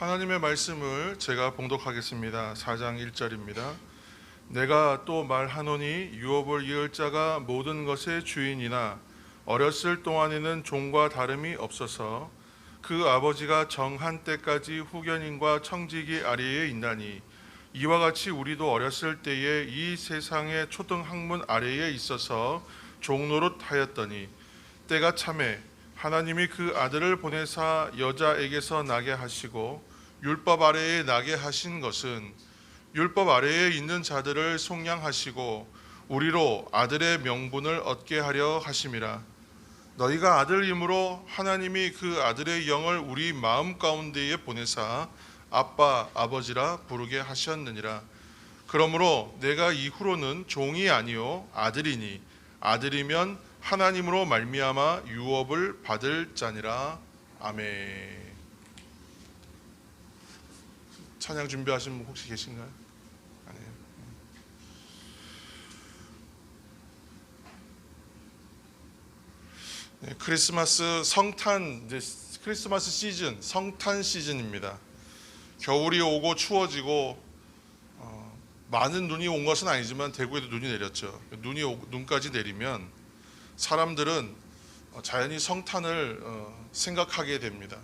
하나님의 말씀을 제가 봉독하겠습니다. 4장 1절입니다. 내가 또 말하노니 유업을 이을 자가 모든 것의 주인이나 어렸을 동안에는 종과 다름이 없어서 그 아버지가 정한 때까지 후견인과 청지기 아래에 있나니 이와 같이 우리도 어렸을 때에 이 세상의 초등 학문 아래에 있어서 종노릇하였더니 때가 차매 하나님이 그 아들을 보내사 여자에게서 나게 하시고 율법 아래에 나게 하신 것은 율법 아래에 있는 자들을 속량하시고 우리로 아들의 명분을 얻게 하려 하심이라. 너희가 아들임으로 하나님이 그 아들의 영을 우리 마음 가운데에 보내사 아빠 아버지라 부르게 하셨느니라. 그러므로 내가 이후로는 종이 아니요 아들이니 아들이면 하나님으로 말미암아 유업을 받을 자니라. 아멘. 찬양 준비하신 분 혹시 계신가요? 아니에요. 네, 크리스마스 성탄, 크리스마스 시즌, 성탄 시즌입니다. 겨울이 오고 추워지고 많은 눈이 온 것은 아니지만 대구에도 눈이 내렸죠. 눈까지 내리면 사람들은 자연히 성탄을 생각하게 됩니다.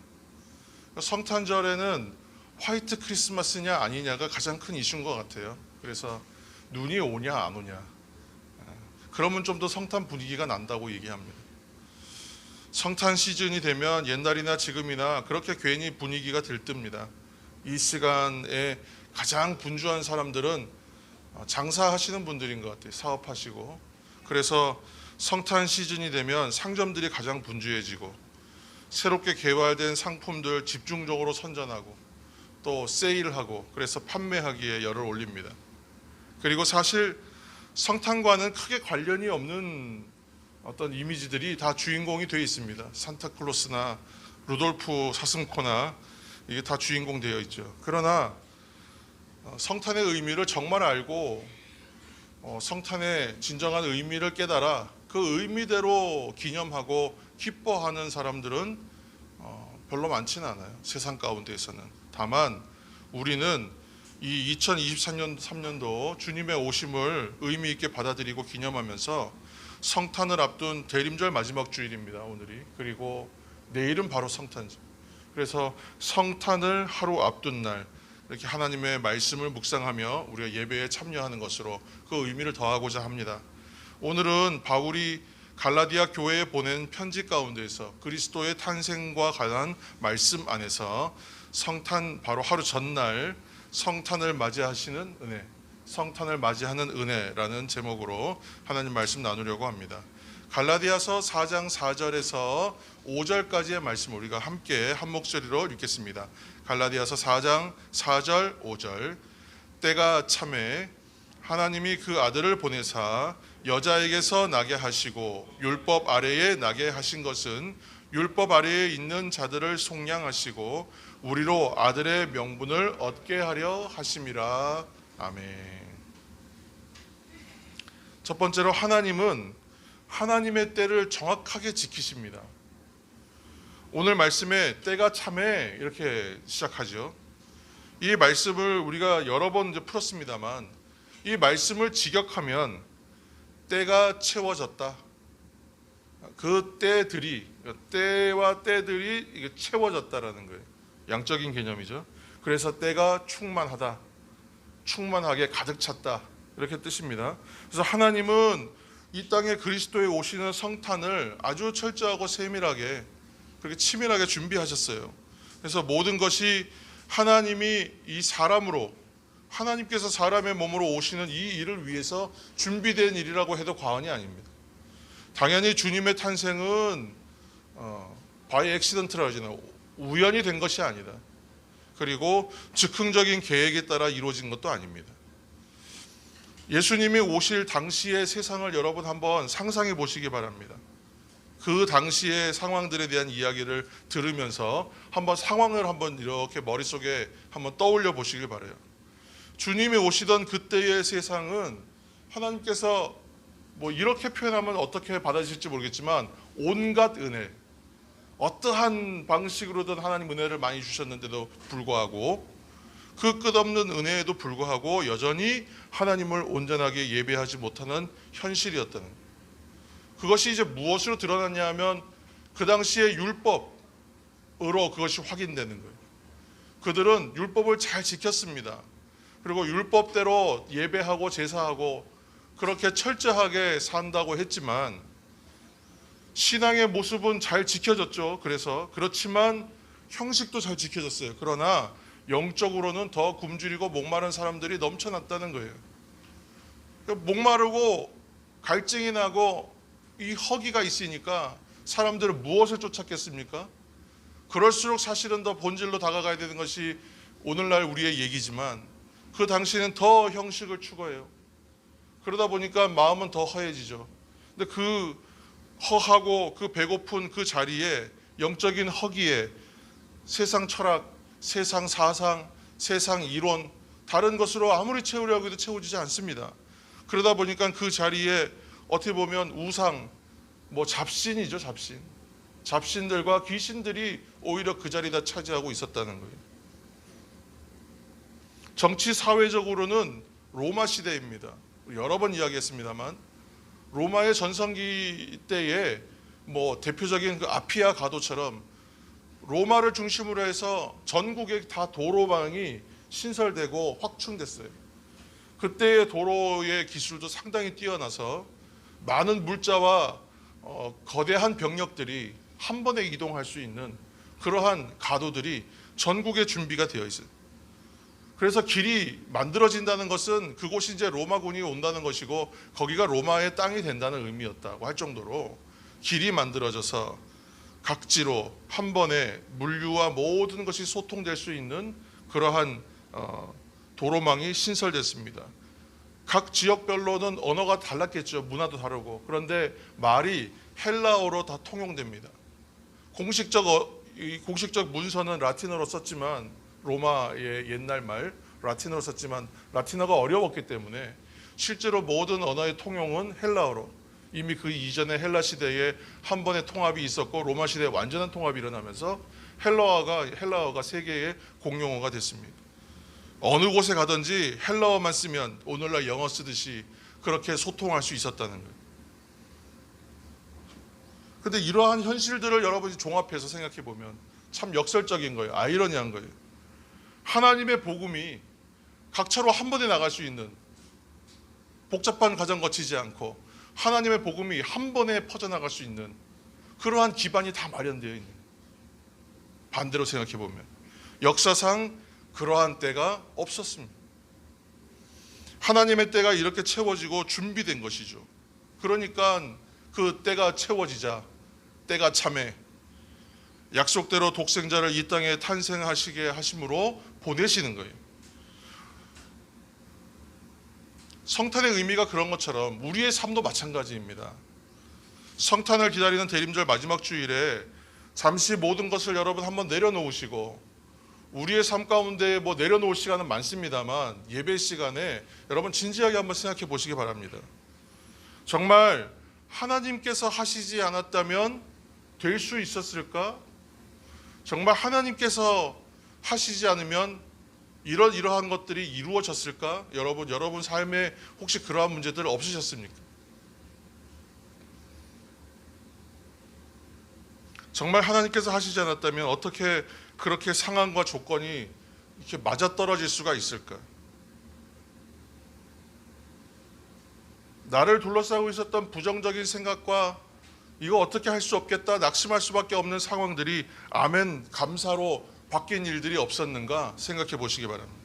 성탄절에는 화이트 크리스마스냐 아니냐가 가장 큰 이슈인 것 같아요. 그래서 눈이 오냐 안 오냐, 그러면 좀 더 성탄 분위기가 난다고 얘기합니다. 성탄 시즌이 되면 옛날이나 지금이나 그렇게 괜히 분위기가 들뜹니다. 이 시간에 가장 분주한 사람들은 장사하시는 분들인 것 같아요. 사업하시고. 그래서 성탄 시즌이 되면 상점들이 가장 분주해지고 새롭게 개발된 상품들 집중적으로 선전하고 또 세일하고 그래서 판매하기에 열을 올립니다. 그리고 사실 성탄과는 크게 관련이 없는 어떤 이미지들이 다 주인공이 되어 있습니다. 산타클로스나 루돌프 사슴코나 이게 다 주인공 되어 있죠. 그러나 성탄의 의미를 정말 알고 성탄의 진정한 의미를 깨달아 그 의미대로 기념하고 기뻐하는 사람들은 별로 많지는 않아요. 세상 가운데에서는. 다만 우리는 이 2023년도 주님의 오심을 의미 있게 받아들이고 기념하면서 성탄을 앞둔 대림절 마지막 주일입니다. 오늘이. 그리고 내일은 바로 성탄절. 그래서 성탄을 하루 앞둔 날 이렇게 하나님의 말씀을 묵상하며 우리가 예배에 참여하는 것으로 그 의미를 더하고자 합니다. 오늘은 바울이 갈라디아 교회에 보낸 편지 가운데에서 그리스도의 탄생과 관한 말씀 안에서 성탄 바로 하루 전날 성탄을 맞이하시는 은혜, 성탄을 맞이하는 은혜라는 제목으로 하나님 말씀 나누려고 합니다. 갈라디아서 4장 4절에서 5절까지의 말씀 우리가 함께 한 목소리로 읽겠습니다. 갈라디아서 4장 4절 5절. 때가 차매 하나님이 그 아들을 보내사 여자에게서 나게 하시고 율법 아래에 나게 하신 것은 율법 아래에 있는 자들을 속량하시고 우리로 아들의 명분을 얻게 하려 하심이라. 아멘. 첫 번째로 하나님은 하나님의 때를 정확하게 지키십니다. 오늘 말씀에 때가 차매 이렇게 시작하죠. 이 말씀을 우리가 여러 번 풀었습니다만 이 말씀을 직역하면 때가 채워졌다. 그 때와 때들이 채워졌다라는 거예요. 양적인 개념이죠. 그래서 때가 충만하다, 충만하게 가득 찼다 이렇게 뜻입니다. 그래서 하나님은 이 땅에 그리스도에 오시는 성탄을 아주 철저하고 세밀하게 그렇게 치밀하게 준비하셨어요. 그래서 모든 것이 하나님이 이 사람으로 하나님께서 사람의 몸으로 오시는 이 일을 위해서 준비된 일이라고 해도 과언이 아닙니다. 당연히 주님의 탄생은 바이 액시던트라고 하잖아요. 우연히 된 것이 아니다. 그리고 즉흥적인 계획에 따라 이루어진 것도 아닙니다. 예수님이 오실 당시의 세상을 여러분 한번 상상해 보시기 바랍니다. 그 당시의 상황들에 대한 이야기를 들으면서 한번 상황을 한번 이렇게 머릿속에 한번 떠올려 보시길 바라요. 주님이 오시던 그때의 세상은 하나님께서 뭐 이렇게 표현하면 어떻게 받아주실지 모르겠지만 온갖 은혜, 어떠한 방식으로든 하나님 은혜를 많이 주셨는데도 불구하고 그 끝없는 은혜에도 불구하고 여전히 하나님을 온전하게 예배하지 못하는 현실이었다는 거예요. 그것이 이제 무엇으로 드러났냐 하면 그 당시의 율법으로 그것이 확인되는 거예요. 그들은 율법을 잘 지켰습니다. 그리고 율법대로 예배하고 제사하고 그렇게 철저하게 산다고 했지만 신앙의 모습은 잘 지켜졌죠. 그렇지만 형식도 잘 지켜졌어요. 그러나 영적으로는 더 굶주리고 목마른 사람들이 넘쳐났다는 거예요. 목마르고 갈증이 나고 이 허기가 있으니까 사람들은 무엇을 쫓았겠습니까? 그럴수록 사실은 더 본질로 다가가야 되는 것이 오늘날 우리의 얘기지만 그 당시에는 더 형식을 추구해요. 그러다 보니까 마음은 더 허해지죠. 근데 그 허하고 그 배고픈 그 자리에 영적인 허기에 세상 철학, 세상 사상, 세상 이론 다른 것으로 아무리 채우려고 해도 채워지지 않습니다. 그러다 보니까 그 자리에 어떻게 보면 우상, 잡신이죠, 잡신. 잡신들과 귀신들이 오히려 그 자리다 차지하고 있었다는 거예요. 정치 사회적으로는 로마 시대입니다. 여러 번 이야기했습니다만 로마의 전성기 때에 대표적인 그 아피아 가도처럼 로마를 중심으로 해서 전국에 다 도로망이 신설되고 확충됐어요. 그때의 도로의 기술도 상당히 뛰어나서 많은 물자와 거대한 병력들이 한 번에 이동할 수 있는 그러한 가도들이 전국에 준비가 되어 있어요. 그래서 길이 만들어진다는 것은 그곳이 이제 로마군이 온다는 것이고 거기가 로마의 땅이 된다는 의미였다고 할 정도로 길이 만들어져서 각지로 한 번에 물류와 모든 것이 소통될 수 있는 그러한 도로망이 신설됐습니다. 각 지역별로는 언어가 달랐겠죠. 문화도 다르고. 그런데 말이 헬라어로 다 통용됩니다. 공식적 문서는 라틴어로 썼지만 로마의 옛날 말 라틴어로 썼지만 라틴어가 어려웠기 때문에 실제로 모든 언어의 통용은 헬라어로 이미 그 이전에 헬라 시대에 한 번의 통합이 있었고 로마 시대에 완전한 통합이 일어나면서 헬라어가 세계의 공용어가 됐습니다. 어느 곳에 가든지 헬라어만 쓰면 오늘날 영어 쓰듯이 그렇게 소통할 수 있었다는 거예요. 그런데 이러한 현실들을 여러분이 종합해서 생각해 보면 참 역설적인 거예요. 아이러니한 거예요. 하나님의 복음이 각처로 한 번에 나갈 수 있는 복잡한 과정 거치지 않고 하나님의 복음이 한 번에 퍼져나갈 수 있는 그러한 기반이 다 마련되어 있는 반대로 생각해 보면 역사상 그러한 때가 없었습니다. 하나님의 때가 이렇게 채워지고 준비된 것이죠. 그러니까 그 때가 채워지자 때가 참에 약속대로 독생자를 이 땅에 탄생하시게 하심으로 보내시는 거예요. 성탄의 의미가 그런 것처럼 우리의 삶도 마찬가지입니다. 성탄을 기다리는 대림절 마지막 주일에 잠시 모든 것을 여러분 한번 내려놓으시고 우리의 삶 가운데 내려놓을 시간은 많습니다만 예배 시간에 여러분 진지하게 한번 생각해 보시기 바랍니다. 정말 하나님께서 하시지 않았다면 될 수 있었을까? 정말 하나님께서 하시지 않으면 이러한 것들이 이루어졌을까? 여러분 삶에 혹시 그러한 문제들 없으셨습니까? 정말 하나님께서 하시지 않았다면 어떻게 그렇게 상황과 조건이 이렇게 맞아떨어질 수가 있을까? 나를 둘러싸고 있었던 부정적인 생각과 이거 어떻게 할 수 없겠다 낙심할 수밖에 없는 상황들이 아멘 감사로 바뀐 일들이 없었는가 생각해 보시기 바랍니다.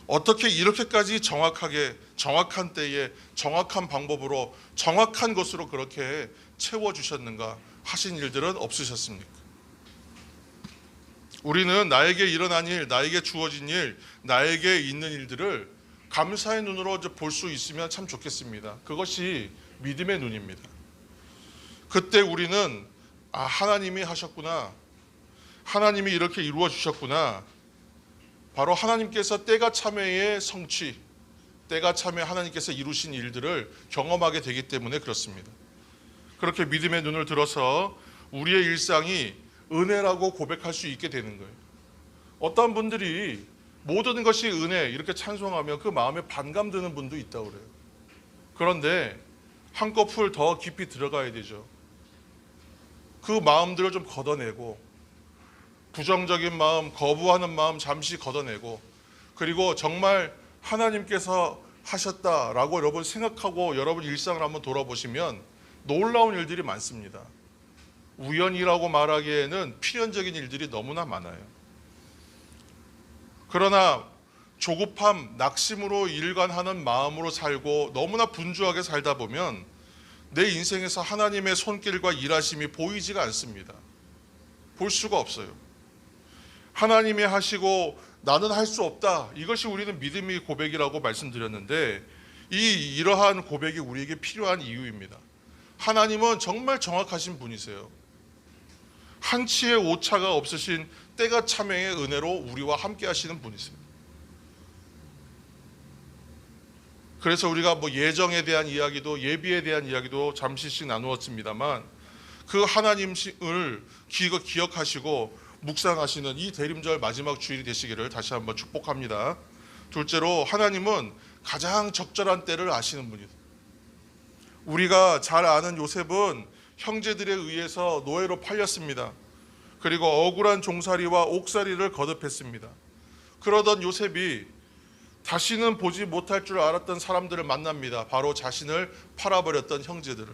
어떻게 이렇게까지 정확한 때에 정확한 방법으로 정확한 것으로 그렇게 채워주셨는가 하신 일들은 없으셨습니까? 우리는 나에게 일어난 일, 나에게 주어진 일, 나에게 있는 일들을 감사의 눈으로 볼 수 있으면 참 좋겠습니다. 그것이 믿음의 눈입니다. 그때 우리는 하나님이 하셨구나. 하나님이 이렇게 이루어 주셨구나. 바로 하나님께서 때가 참회의 성취, 때가 참회 하나님께서 이루신 일들을 경험하게 되기 때문에 그렇습니다. 그렇게 믿음의 눈을 들어서 우리의 일상이 은혜라고 고백할 수 있게 되는 거예요. 어떤 분들이 모든 것이 은혜 이렇게 찬송하면 그 마음에 반감 드는 분도 있다고 그래요. 그런데 한꺼풀 더 깊이 들어가야 되죠. 그 마음들을 좀 걷어내고, 부정적인 마음, 거부하는 마음 잠시 걷어내고, 그리고 정말 하나님께서 하셨다라고 여러분 생각하고 여러분 일상을 한번 돌아보시면 놀라운 일들이 많습니다. 우연이라고 말하기에는 필연적인 일들이 너무나 많아요. 그러나 조급함, 낙심으로 일관하는 마음으로 살고 너무나 분주하게 살다 보면 내 인생에서 하나님의 손길과 일하심이 보이지가 않습니다. 볼 수가 없어요. 하나님이 하시고 나는 할 수 없다. 이것이 우리는 믿음의 고백이라고 말씀드렸는데, 이러한 고백이 우리에게 필요한 이유입니다. 하나님은 정말 정확하신 분이세요. 한치의 오차가 없으신 때가 참행의 은혜로 우리와 함께 하시는 분이세요. 그래서 우리가 예정에 대한 이야기도 예비에 대한 이야기도 잠시씩 나누었습니다만, 그 하나님을 기억하시고 묵상하시는 이 대림절 마지막 주일이 되시기를 다시 한번 축복합니다. 둘째로, 하나님은 가장 적절한 때를 아시는 분이다. 우리가 잘 아는 요셉은 형제들에 의해서 노예로 팔렸습니다. 그리고 억울한 종살이와 옥살이를 거듭했습니다. 그러던 요셉이 다시는 보지 못할 줄 알았던 사람들을 만납니다. 바로 자신을 팔아버렸던 형제들을.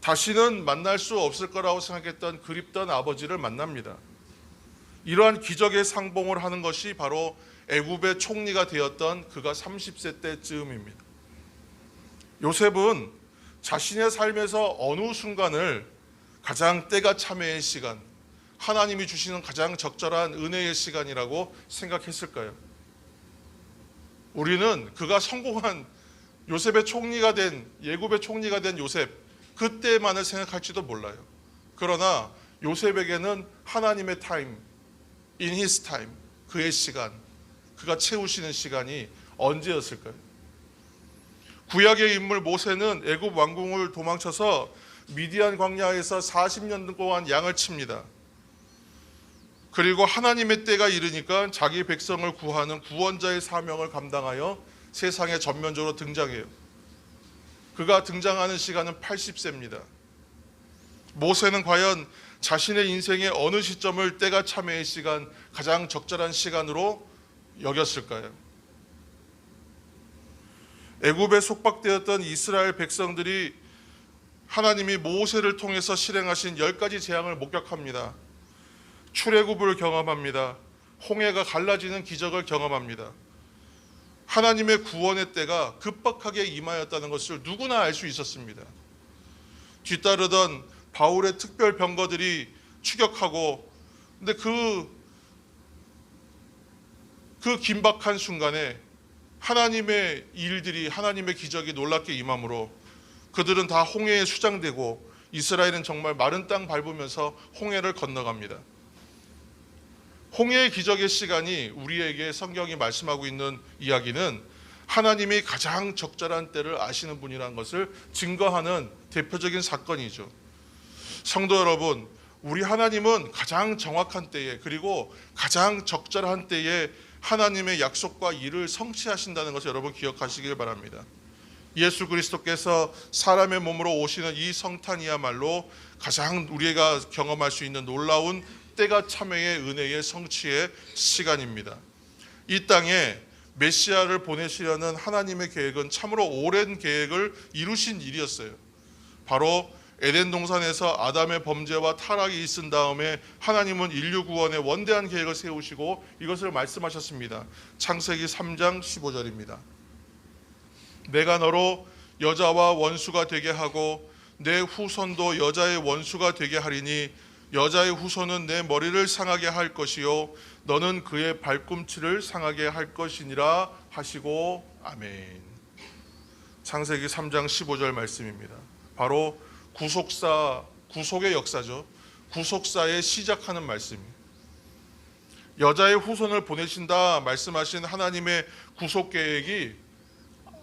다시는 만날 수 없을 거라고 생각했던 그립던 아버지를 만납니다. 이러한 기적의 상봉을 하는 것이 바로 애굽의 총리가 되었던 그가 30세 때쯤입니다. 요셉은 자신의 삶에서 어느 순간을 가장 때가 참회의 시간, 하나님이 주시는 가장 적절한 은혜의 시간이라고 생각했을까요? 우리는 그가 성공한 요셉의 총리가 된, 예굽의 총리가 된 요셉, 그때만을 생각할지도 몰라요. 그러나 요셉에게는 하나님의 타임, in his time, 그의 시간, 그가 채우시는 시간이 언제였을까요? 구약의 인물 모세는 애굽 왕궁을 도망쳐서 미디안 광야에서 40년 동안 양을 칩니다. 그리고 하나님의 때가 이르니까 자기 백성을 구하는 구원자의 사명을 감당하여 세상에 전면적으로 등장해요. 그가 등장하는 시간은 80세입니다. 모세는 과연 자신의 인생의 어느 시점을 때가 참회의 시간, 가장 적절한 시간으로 여겼을까요? 애굽에 속박되었던 이스라엘 백성들이 하나님이 모세를 통해서 실행하신 10가지 재앙을 목격합니다. 출애굽을 경험합니다. 홍해가 갈라지는 기적을 경험합니다. 하나님의 구원의 때가 급박하게 임하였다는 것을 누구나 알 수 있었습니다. 뒤따르던 바울의 특별 병거들이 추격하고, 근데 그 긴박한 순간에 하나님의 일들이, 하나님의 기적이 놀랍게 임함으로 그들은 다 홍해에 수장되고 이스라엘은 정말 마른 땅 밟으면서 홍해를 건너갑니다. 홍해의 기적의 시간이 우리에게 성경이 말씀하고 있는 이야기는 하나님이 가장 적절한 때를 아시는 분이라는 것을 증거하는 대표적인 사건이죠. 성도 여러분, 우리 하나님은 가장 정확한 때에, 그리고 가장 적절한 때에 하나님의 약속과 일을 성취하신다는 것을 여러분 기억하시길 바랍니다. 예수 그리스도께서 사람의 몸으로 오시는 이 성탄이야말로 가장 우리가 경험할 수 있는 놀라운 때가 참회의 은혜의 성취의 시간입니다. 이 땅에 메시아를 보내시려는 하나님의 계획은 참으로 오랜 계획을 이루신 일이었어요. 바로 에덴 동산에서 아담의 범죄와 타락이 있은 다음에 하나님은 인류 구원의 원대한 계획을 세우시고 이것을 말씀하셨습니다. 창세기 3장 15절입니다. 내가 너로 여자와 원수가 되게 하고 내 후손도 여자의 원수가 되게 하리니 여자의 후손은 내 머리를 상하게 할 것이요 너는 그의 발꿈치를 상하게 할 것이니라 하시고 아멘. 창세기 3장 15절 말씀입니다. 바로 구속의 역사죠. 구속사의 시작하는 말씀입니다. 여자의 후손을 보내신다 말씀하신 하나님의 구속 계획이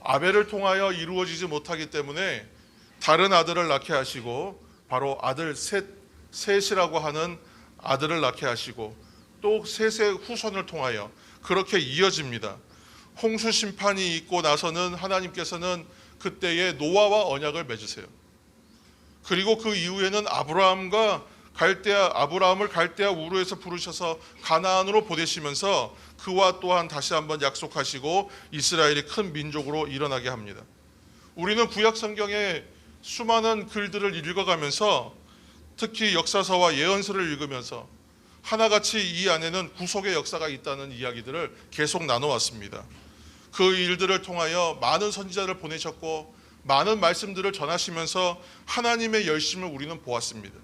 아벨을 통하여 이루어지지 못하기 때문에 다른 아들을 낳게 하시고 바로 아들 셋, 셋이라고 하는 아들을 낳게 하시고 또 셋의 후손을 통하여 그렇게 이어집니다. 홍수 심판이 있고 나서는 하나님께서는 그때에 노아와 언약을 맺으세요. 그리고 그 이후에는 아브라함을 갈대아 우르에서 부르셔서 가나안으로 보내시면서 그와 또한 다시 한번 약속하시고 이스라엘이 큰 민족으로 일어나게 합니다. 우리는 구약 성경의 수많은 글들을 읽어가면서 특히 역사서와 예언서를 읽으면서 하나같이 이 안에는 구속의 역사가 있다는 이야기들을 계속 나눠왔습니다. 그 일들을 통하여 많은 선지자를 보내셨고 많은 말씀들을 전하시면서 하나님의 열심을 우리는 보았습니다.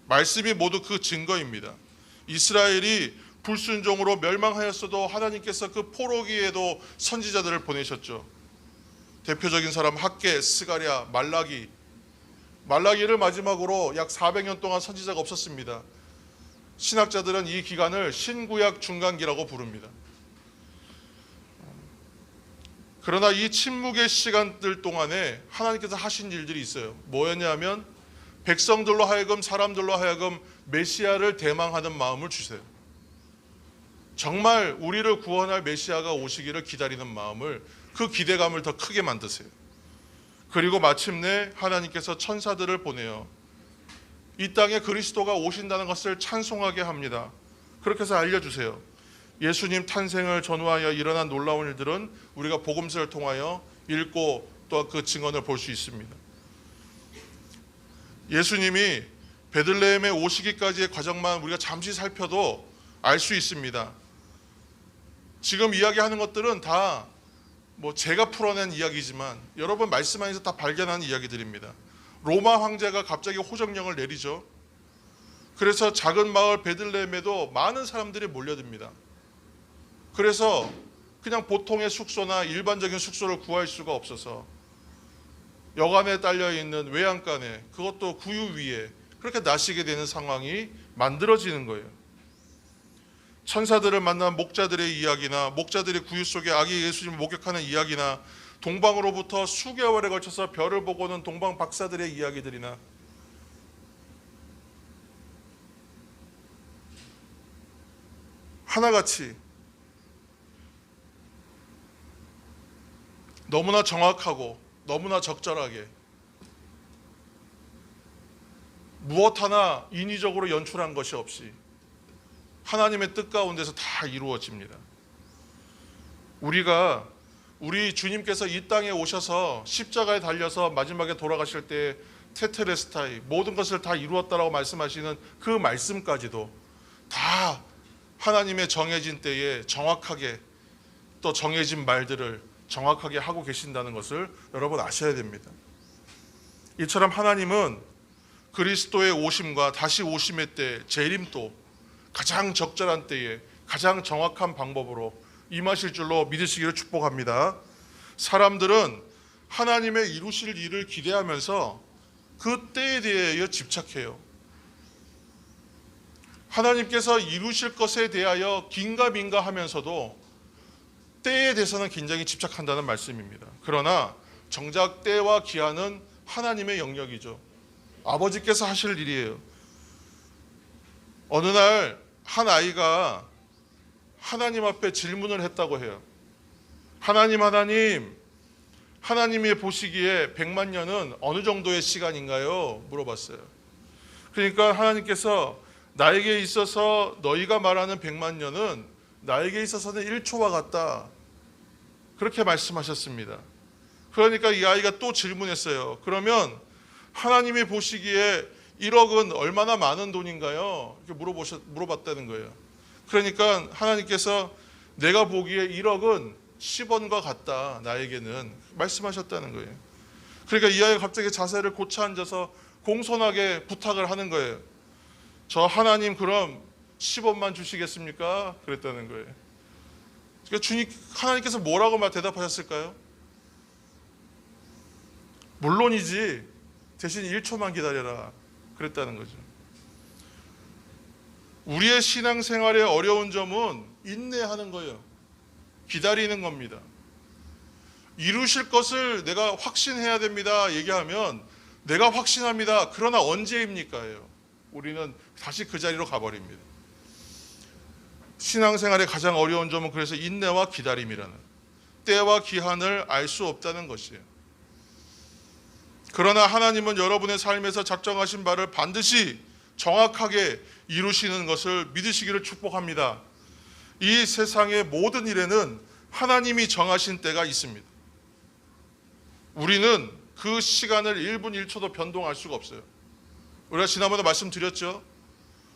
말씀이 모두 그 증거입니다. 이스라엘이 불순종으로 멸망하였어도 하나님께서 그 포로기에도 선지자들을 보내셨죠. 대표적인 사람 학개, 스가랴, 말라기를 마지막으로 약 400년 동안 선지자가 없었습니다. 신학자들은 이 기간을 신구약 중간기라고 부릅니다. 그러나 이 침묵의 시간들 동안에 하나님께서 하신 일들이 있어요. 뭐였냐면 백성들로 하여금 사람들로 하여금 메시아를 대망하는 마음을 주세요. 정말 우리를 구원할 메시아가 오시기를 기다리는 마음을, 그 기대감을 더 크게 만드세요. 그리고 마침내 하나님께서 천사들을 보내어 이 땅에 그리스도가 오신다는 것을 찬송하게 합니다. 그렇게 해서 알려주세요. 예수님 탄생을 전후하여 일어난 놀라운 일들은 우리가 복음서를 통하여 읽고 또 그 증언을 볼 수 있습니다. 예수님이 베들레헴에 오시기까지의 과정만 우리가 잠시 살펴도 알 수 있습니다. 지금 이야기하는 것들은 다 제가 풀어낸 이야기지만 여러분 말씀 안에서 다 발견한 이야기들입니다. 로마 황제가 갑자기 호정령을 내리죠. 그래서 작은 마을 베들레헴에도 많은 사람들이 몰려듭니다. 그래서 그냥 보통의 숙소나 일반적인 숙소를 구할 수가 없어서 여관에 딸려있는 외양간에, 그것도 구유 위에 그렇게 나시게 되는 상황이 만들어지는 거예요. 천사들을 만난 목자들의 이야기나 목자들이 구유 속에 아기 예수님을 목격하는 이야기나 동방으로부터 수개월에 걸쳐서 별을 보고 오는 동방 박사들의 이야기들이나 하나같이 너무나 정확하고 너무나 적절하게 무엇 하나 인위적으로 연출한 것이 없이 하나님의 뜻 가운데서 다 이루어집니다. 우리 주님께서 이 땅에 오셔서 십자가에 달려서 마지막에 돌아가실 때 테텔레스타이 모든 것을 다 이루었다라고 말씀하시는 그 말씀까지도 다 하나님의 정해진 때에 정확하게 또 정해진 말들을 정확하게 하고 계신다는 것을 여러분 아셔야 됩니다. 이처럼 하나님은 그리스도의 오심과 다시 오심의 때 재림도 가장 적절한 때에 가장 정확한 방법으로 임하실 줄로 믿으시기를 축복합니다. 사람들은 하나님의 이루실 일을 기대하면서 그 때에 대하여 집착해요. 하나님께서 이루실 것에 대하여 긴가민가 하면서도 때에 대해서는 굉장히 집착한다는 말씀입니다. 그러나 정작 때와 기한은 하나님의 영역이죠. 아버지께서 하실 일이에요. 어느 날 한 아이가 하나님 앞에 질문을 했다고 해요. 하나님이 보시기에 100만 년은 어느 정도의 시간인가요? 물어봤어요. 그러니까 하나님께서 나에게 있어서 너희가 말하는 100만 년은 나에게 있어서는 1초와 같다. 그렇게 말씀하셨습니다. 그러니까 이 아이가 또 질문했어요. 그러면 하나님이 보시기에 1억은 얼마나 많은 돈인가요? 이렇게 물어봤다는 거예요. 그러니까 하나님께서 내가 보기에 1억은 10원과 같다. 나에게는 말씀하셨다는 거예요. 그러니까 이 아이가 갑자기 자세를 고쳐 앉아서 공손하게 부탁을 하는 거예요. 저 하나님 그럼 10원만 주시겠습니까? 그랬다는 거예요. 그러니까 하나님께서 뭐라고 대답하셨을까요? 물론이지, 대신 1초만 기다려라. 그랬다는 거죠. 우리의 신앙생활의 어려운 점은 인내하는 거예요. 기다리는 겁니다. 이루실 것을 내가 확신해야 됩니다. 얘기하면 내가 확신합니다. 그러나 언제입니까? 우리는 다시 그 자리로 가버립니다. 신앙생활의 가장 어려운 점은 그래서 인내와 기다림이라는, 때와 기한을 알 수 없다는 것이에요. 그러나 하나님은 여러분의 삶에서 작정하신 바를 반드시 정확하게 이루시는 것을 믿으시기를 축복합니다. 이 세상의 모든 일에는 하나님이 정하신 때가 있습니다. 우리는 그 시간을 1분 1초도 변동할 수가 없어요. 우리가 지난번에 말씀드렸죠.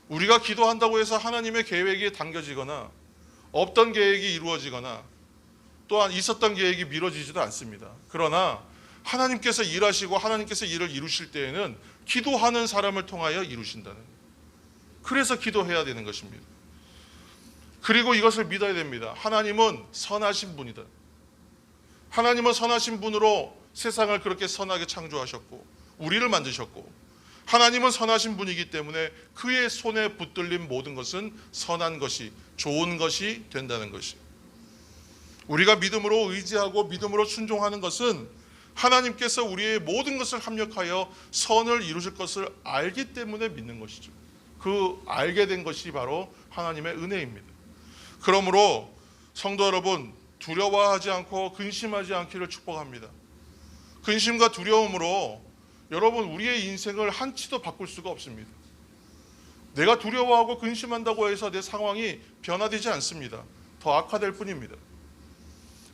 우리가 기도한다고 해서 하나님의 계획이 당겨지거나 없던 계획이 이루어지거나 또한 있었던 계획이 미뤄지지도 않습니다. 그러나 하나님께서 일하시고 하나님께서 일을 이루실 때에는 기도하는 사람을 통하여 이루신다는 거예요. 그래서 기도해야 되는 것입니다. 그리고 이것을 믿어야 됩니다. 하나님은 선하신 분이다. 하나님은 선하신 분으로 세상을 그렇게 선하게 창조하셨고 우리를 만드셨고, 하나님은 선하신 분이기 때문에 그의 손에 붙들린 모든 것은 선한 것이, 좋은 것이 된다는 것이. 우리가 믿음으로 의지하고 믿음으로 순종하는 것은 하나님께서 우리의 모든 것을 합력하여 선을 이루실 것을 알기 때문에 믿는 것이죠. 그 알게 된 것이 바로 하나님의 은혜입니다. 그러므로 성도 여러분, 두려워하지 않고 근심하지 않기를 축복합니다. 근심과 두려움으로 여러분 우리의 인생을 한치도 바꿀 수가 없습니다. 내가 두려워하고 근심한다고 해서 내 상황이 변화되지 않습니다. 더 악화될 뿐입니다.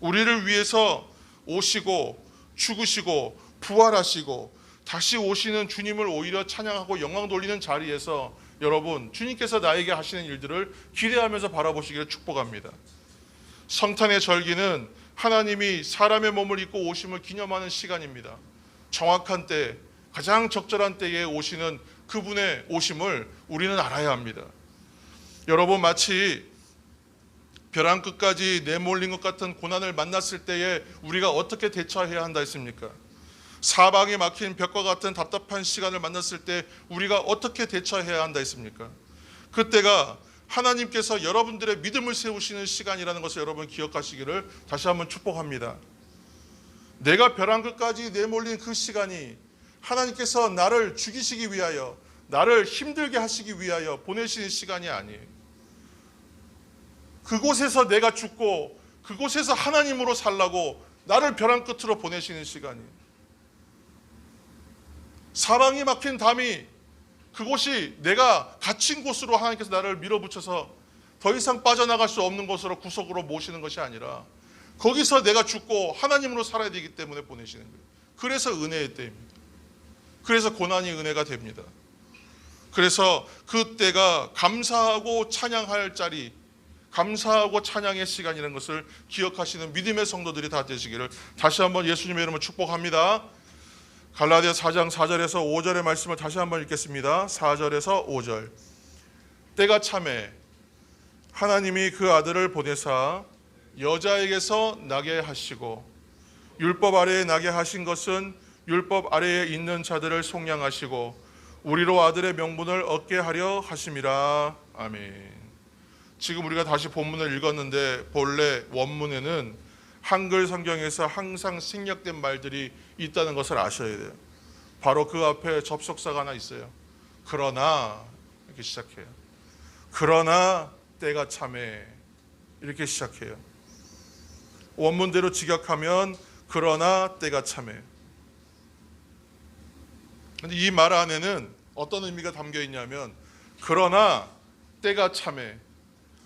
우리를 위해서 오시고 죽으시고 부활하시고 다시 오시는 주님을 오히려 찬양하고 영광 돌리는 자리에서 여러분 주님께서 나에게 하시는 일들을 기대하면서 바라보시기를 축복합니다. 성탄의 절기는 하나님이 사람의 몸을 입고 오심을 기념하는 시간입니다. 정확한 때, 가장 적절한 때에 오시는 그분의 오심을 우리는 알아야 합니다. 여러분, 마치 벼랑 끝까지 내몰린 것 같은 고난을 만났을 때에 우리가 어떻게 대처해야 한다 했습니까? 사방이 막힌 벽과 같은 답답한 시간을 만났을 때 우리가 어떻게 대처해야 한다 했습니까? 그때가 하나님께서 여러분들의 믿음을 세우시는 시간이라는 것을 여러분 기억하시기를 다시 한번 축복합니다. 내가 벼랑 끝까지 내몰린 그 시간이 하나님께서 나를 죽이시기 위하여, 나를 힘들게 하시기 위하여 보내시는 시간이 아니에요. 그곳에서 내가 죽고 그곳에서 하나님으로 살라고 나를 벼랑 끝으로 보내시는 시간이에요. 사방이 막힌 담이, 그곳이 내가 갇힌 곳으로 하나님께서 나를 밀어붙여서 더 이상 빠져나갈 수 없는 곳으로 구석으로 모시는 것이 아니라 거기서 내가 죽고 하나님으로 살아야 되기 때문에 보내시는 거예요. 그래서 은혜의 때입니다. 그래서 고난이 은혜가 됩니다. 그래서 그때가 감사하고 찬양할 자리, 감사하고 찬양의 시간이라는 것을 기억하시는 믿음의 성도들이 다 되시기를 다시 한번 예수님의 이름으로 축복합니다. 갈라디아 4장 4절에서 5절의 말씀을 다시 한번 읽겠습니다. 4절에서 5절. 때가 차매 하나님이 그 아들을 보내사 여자에게서 나게 하시고, 율법 아래에 나게 하신 것은 율법 아래에 있는 자들을 속량하시고 우리로 아들의 명분을 얻게 하려 하심이라. 아멘. 지금 우리가 다시 본문을 읽었는데 본래 원문에는 한글 성경에서 항상 생략된 말들이 있다는 것을 아셔야 돼요. 바로 그 앞에 접속사가 하나 있어요. 그러나 이렇게 시작해요. 그러나 때가 차매 이렇게 시작해요. 원문대로 직역하면 그러나 때가 차매. 근데 이 말 안에는 어떤 의미가 담겨 있냐면 그러나 때가 차매.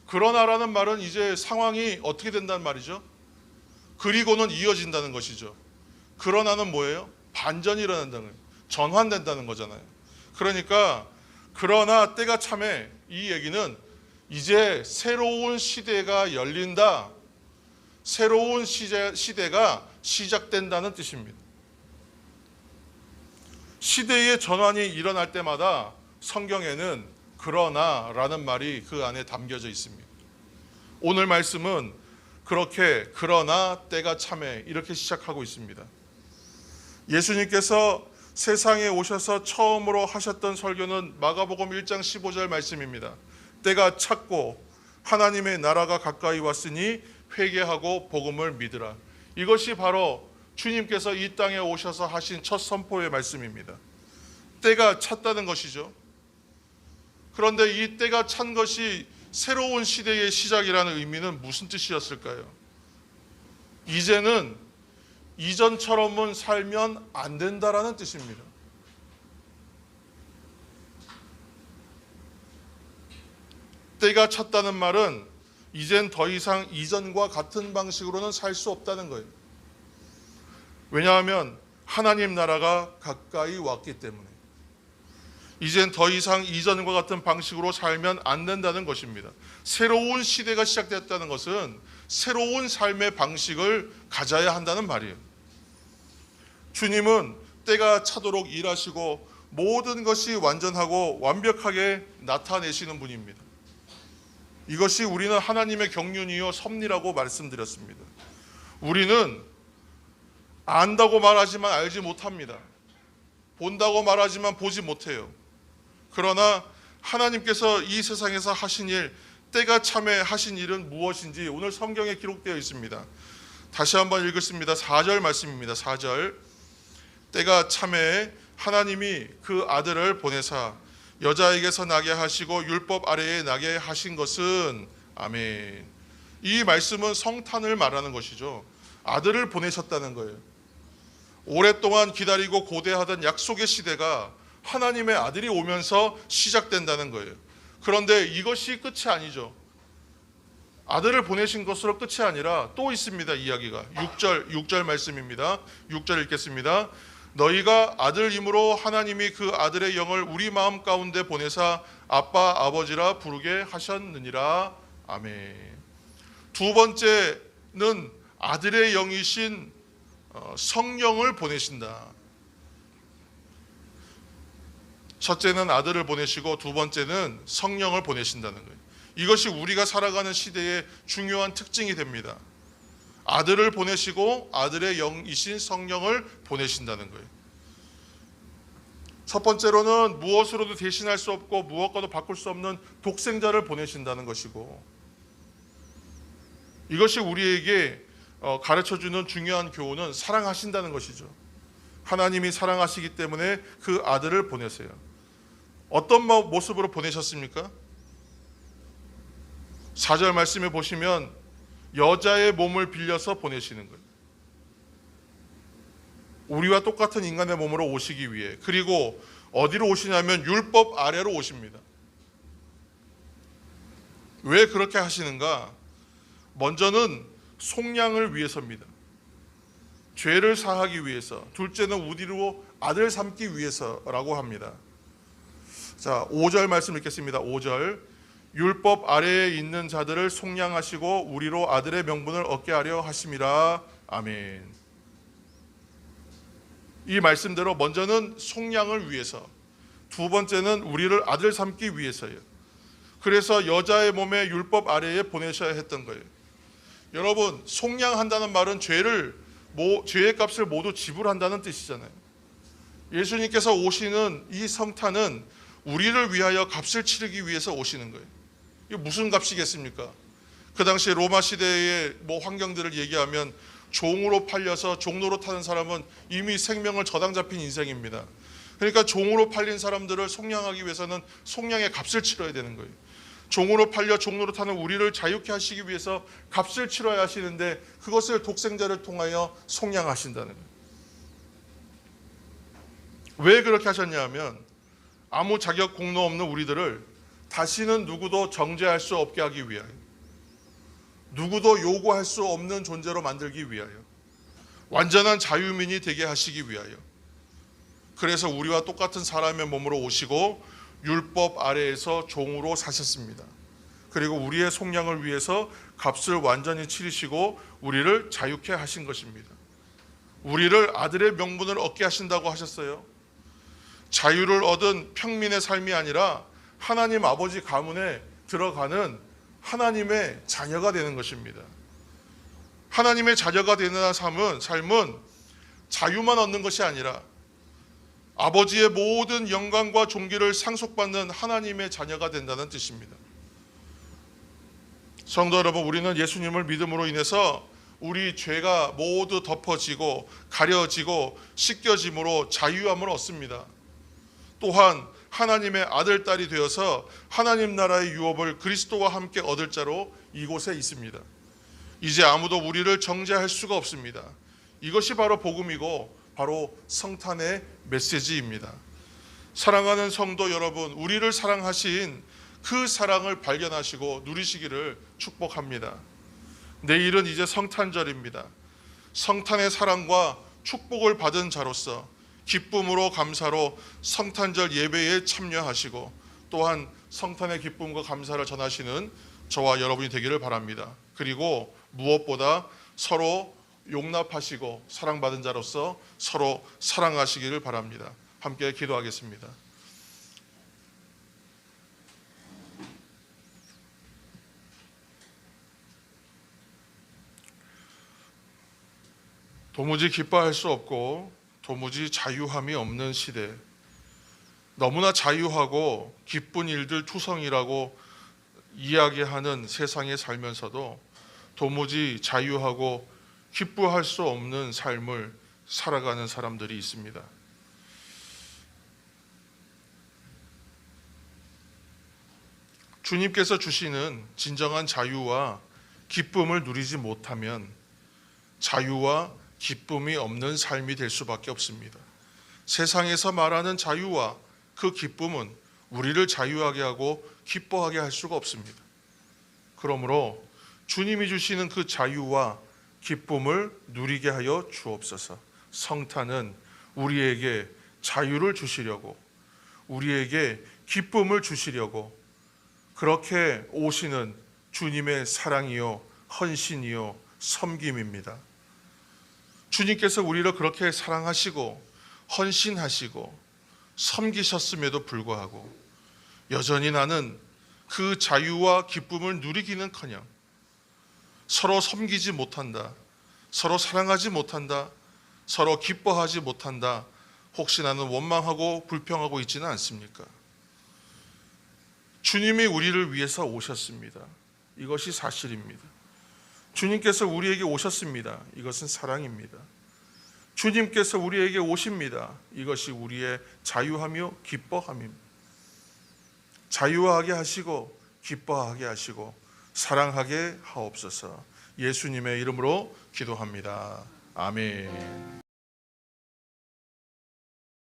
그러나라는 말은 이제 상황이 어떻게 된다는 말이죠. 그리고는 이어진다는 것이죠. 그러나는 뭐예요? 반전이 일어난다는 거예요. 전환된다는 거잖아요. 그러니까 그러나 때가 차매, 이 얘기는 이제 새로운 시대가 열린다, 새로운 시대가 시작된다는 뜻입니다. 시대의 전환이 일어날 때마다 성경에는 그러나라는 말이 그 안에 담겨져 있습니다. 오늘 말씀은 그렇게 그러나 때가 차매 이렇게 시작하고 있습니다. 예수님께서 세상에 오셔서 처음으로 하셨던 설교는 마가복음 1장 15절 말씀입니다. 때가 찼고 하나님의 나라가 가까이 왔으니 회개하고 복음을 믿으라. 이것이 바로 주님께서 이 땅에 오셔서 하신 첫 선포의 말씀입니다. 때가 찼다는 것이죠. 그런데 이 때가 찬 것이 새로운 시대의 시작이라는 의미는 무슨 뜻이었을까요? 이제는 이전처럼은 살면 안 된다라는 뜻입니다. 때가 찼다는 말은 이젠 더 이상 이전과 같은 방식으로는 살 수 없다는 거예요. 왜냐하면 하나님 나라가 가까이 왔기 때문에 이젠 더 이상 이전과 같은 방식으로 살면 안 된다는 것입니다. 새로운 시대가 시작됐다는 것은 새로운 삶의 방식을 가져야 한다는 말이에요. 주님은 때가 차도록 일하시고 모든 것이 완전하고 완벽하게 나타내시는 분입니다. 이것이 우리는 하나님의 경륜이요 섭리라고 말씀드렸습니다. 우리는 안다고 말하지만 알지 못합니다. 본다고 말하지만 보지 못해요. 그러나 하나님께서 이 세상에서 하신 일, 때가 참에 하신 일은 무엇인지 오늘 성경에 기록되어 있습니다. 다시 한번 읽겠습니다. 4절 말씀입니다. 4절. 때가 참에 하나님이 그 아들을 보내사 여자에게서 나게 하시고 율법 아래에 나게 하신 것은 아멘. 이 말씀은 성탄을 말하는 것이죠. 아들을 보내셨다는 거예요. 오랫동안 기다리고 고대하던 약속의 시대가 하나님의 아들이 오면서 시작된다는 거예요. 그런데 이것이 끝이 아니죠. 아들을 보내신 것으로 끝이 아니라 또 있습니다. 이야기가 6절 말씀입니다. 6절 읽겠습니다. 너희가 아들임으로 하나님이 그 아들의 영을 우리 마음 가운데 보내사 아빠 아버지라 부르게 하셨느니라. 아멘. 두 번째는 아들의 영이신 성령을 보내신다. 첫째는 아들을 보내시고 두 번째는 성령을 보내신다는 거예요. 이것이 우리가 살아가는 시대의 중요한 특징이 됩니다. 아들을 보내시고 아들의 영이신 성령을 보내신다는 거예요. 첫 번째로는 무엇으로도 대신할 수 없고 무엇과도 바꿀 수 없는 독생자를 보내신다는 것이고, 이것이 우리에게 가르쳐주는 중요한 교훈은 사랑하신다는 것이죠. 하나님이 사랑하시기 때문에 그 아들을 보내세요. 어떤 모습으로 보내셨습니까? 4절 말씀에 보시면 여자의 몸을 빌려서 보내시는 거예요. 우리와 똑같은 인간의 몸으로 오시기 위해. 그리고 어디로 오시냐면 율법 아래로 오십니다. 왜 그렇게 하시는가? 먼저는 속량을 위해서입니다. 죄를 사하기 위해서. 둘째는 우리로 아들 삼기 위해서라고 합니다. 자, 5절 말씀 읽겠습니다. 5절. 율법 아래에 있는 자들을 속량하시고 우리로 아들의 명분을 얻게 하려 하심이라. 아멘. 이 말씀대로 먼저는 속량을 위해서, 두 번째는 우리를 아들 삼기 위해서요. 그래서 여자의 몸에 율법 아래에 보내셔야 했던 거예요. 여러분, 속량한다는 말은 죄의 값을 모두 지불한다는 뜻이잖아요. 예수님께서 오시는 이 성탄은 우리를 위하여 값을 치르기 위해서 오시는 거예요. 이게 무슨 값이겠습니까? 그 당시 로마 시대의 환경들을 얘기하면 종으로 팔려서 종로로 타는 사람은 이미 생명을 저당 잡힌 인생입니다. 그러니까 종으로 팔린 사람들을 속량하기 위해서는 속량의 값을 치러야 되는 거예요. 종으로 팔려 종로로 타는 우리를 자유케 하시기 위해서 값을 치러야 하시는데 그것을 독생자를 통하여 속량하신다는 거예요. 왜 그렇게 하셨냐 하면 아무 자격 공로 없는 우리들을 다시는 누구도 정죄할 수 없게 하기 위하여, 누구도 요구할 수 없는 존재로 만들기 위하여, 완전한 자유민이 되게 하시기 위하여, 그래서 우리와 똑같은 사람의 몸으로 오시고 율법 아래에서 종으로 사셨습니다. 그리고 우리의 속량을 위해서 값을 완전히 치르시고 우리를 자유케 하신 것입니다. 우리를 아들의 명분을 얻게 하신다고 하셨어요. 자유를 얻은 평민의 삶이 아니라 하나님 아버지 가문에 들어가는 하나님의 자녀가 되는 것입니다. 하나님의 자녀가 되는 삶은 자유만 얻는 것이 아니라 아버지의 모든 영광과 존귀를 상속받는 하나님의 자녀가 된다는 뜻입니다. 성도 여러분, 우리는 예수님을 믿음으로 인해서 우리 죄가 모두 덮어지고 가려지고 씻겨짐으로 자유함을 얻습니다. 또한 하나님의 아들, 딸이 되어서 하나님 나라의 유업을 그리스도와 함께 얻을 자로 이곳에 있습니다. 이제 아무도 우리를 정죄할 수가 없습니다. 이것이 바로 복음이고 바로 성탄의 메시지입니다. 사랑하는 성도 여러분, 우리를 사랑하신 그 사랑을 발견하시고 누리시기를 축복합니다. 내일은 이제 성탄절입니다. 성탄의 사랑과 축복을 받은 자로서 기쁨으로 감사로 성탄절 예배에 참여하시고 또한 성탄의 기쁨과 감사를 전하시는 저와 여러분이 되기를 바랍니다. 그리고 무엇보다 서로 용납하시고 사랑받은 자로서 서로 사랑하시기를 바랍니다. 함께 기도하겠습니다. 도무지 기뻐할 수 없고 도무지 자유함이 없는 시대, 너무나 자유하고 기쁜 일들 투성이라고 이야기하는 세상에 살면서도 도무지 자유하고 기뻐할 수 없는 삶을 살아가는 사람들이 있습니다. 주님께서 주시는 진정한 자유와 기쁨을 누리지 못하면 자유와 기쁨이 없는 삶이 될 수밖에 없습니다. 세상에서 말하는 자유와 그 기쁨은 우리를 자유하게 하고 기뻐하게 할 수가 없습니다. 그러므로 주님이 주시는 그 자유와 기쁨을 누리게 하여 주옵소서. 성탄은 우리에게 자유를 주시려고, 우리에게 기쁨을 주시려고 그렇게 오시는 주님의 사랑이요 헌신이요 섬김입니다. 주님께서 우리를 그렇게 사랑하시고 헌신하시고 섬기셨음에도 불구하고 여전히 나는 그 자유와 기쁨을 누리기는커녕 서로 섬기지 못한다, 서로 사랑하지 못한다, 서로 기뻐하지 못한다, 혹시 나는 원망하고 불평하고 있지는 않습니까? 주님이 우리를 위해서 오셨습니다. 이것이 사실입니다. 주님께서 우리에게 오셨습니다. 이것은 사랑입니다. 주님께서 우리에게 오십니다. 이것이 우리의 자유하며 기뻐함입니다. 자유하게 하시고 기뻐하게 하시고 사랑하게 하옵소서. 예수님의 이름으로 기도합니다. 아멘.